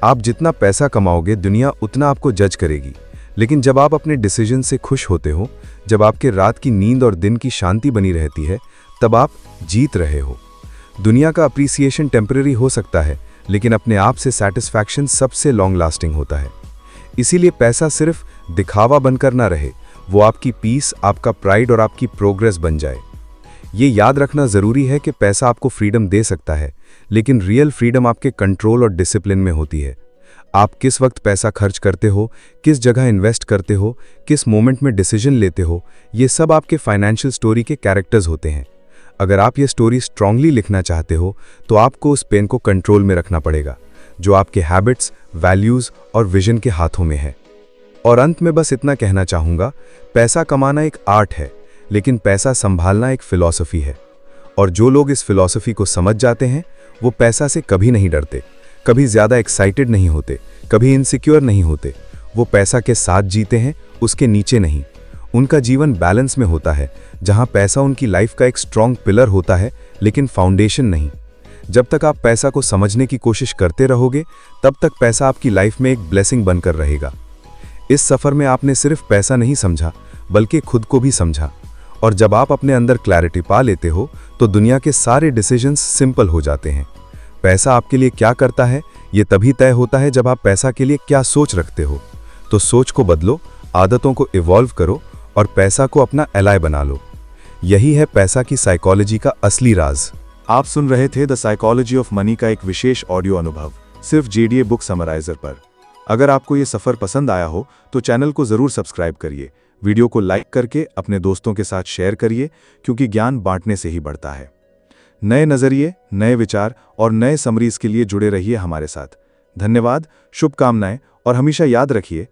C: आप जितना पैसा कमाओगे, दुनिया उतना आपको जज करेगी, लेकिन जब आप अपने डिसीजन से खुश होते हो, जब आपके रात की नींद और दिन की शांति बनी रहती है, तब आप जीत रहे हो। दुनिया का अप्रिसिएशन टेम्पररी हो सकता है, लेकिन अपने आप से सैटिस्फैक्शन सबसे लॉन्ग लास्टिंग होता है। इसीलिए पैसा सिर्फ दिखावा बनकर ना रहे, वो आपकी पीस, आपका प्राइड और आपकी प्रोग्रेस बन जाए। ये याद रखना जरूरी है कि पैसा आपको फ्रीडम दे सकता है, लेकिन रियल फ्रीडम आपके कंट्रोल और डिसिप्लिन में होती है।
B: आप किस वक्त पैसा खर्च करते हो, किस जगह इन्वेस्ट करते हो, किस मोमेंट में डिसीजन लेते हो, ये सब आपके फाइनेंशियल स्टोरी के कैरेक्टर्स होते हैं। अगर आप ये स्टोरी स्ट्रांगली लिखना चाहते हो तो आपको उस पेन को कंट्रोल में रखना पड़ेगा, जो आपके हैबिट्स, वैल्यूज़ और विजन के हाथों में है। और अंत में बस इतना कहना चाहूँगा, पैसा कमाना एक आर्ट है, लेकिन पैसा संभालना एक फिलॉसफी है। और जो लोग इस फिलॉसफी को समझ जाते हैं वो पैसा से कभी नहीं डरते, कभी ज़्यादा एक्साइटेड नहीं होते, कभी इनसिक्योर नहीं होते। वो पैसा के साथ जीते हैं, उसके नीचे नहीं। उनका जीवन बैलेंस में होता है, जहां पैसा उनकी लाइफ का एक स्ट्रॉन्ग पिलर होता है, लेकिन फाउंडेशन नहीं। जब तक आप पैसा को समझने की कोशिश करते रहोगे, तब तक पैसा आपकी लाइफ में एक ब्लेसिंग बनकर रहेगा। इस सफ़र में आपने सिर्फ पैसा नहीं समझा, बल्कि खुद को भी समझा। और जब आप अपने अंदर क्लैरिटी पा लेते हो तो दुनिया के सारे डिसीजंस सिंपल हो जाते हैं। पैसा आपके लिए क्या करता है ये तभी तय होता है जब आप पैसा के लिए क्या सोच रखते हो। तो सोच को बदलो, आदतों को इवॉल्व करो और पैसा को अपना एलाय बना लो। यही है पैसा की साइकोलॉजी का असली राज।
A: आप सुन रहे थे द साइकोलॉजी ऑफ मनी का एक विशेष ऑडियो अनुभव सिर्फ JDA बुक समराइजर पर। अगर आपको ये सफ़र पसंद आया हो तो चैनल को ज़रूर सब्सक्राइब करिए, वीडियो को लाइक करके अपने दोस्तों के साथ शेयर करिए, क्योंकि ज्ञान बांटने से ही बढ़ता है। नए नज़रिए, नए विचार और नए समरीज के लिए जुड़े रहिए हमारे साथ। धन्यवाद, शुभकामनाएं और हमेशा याद रखिए,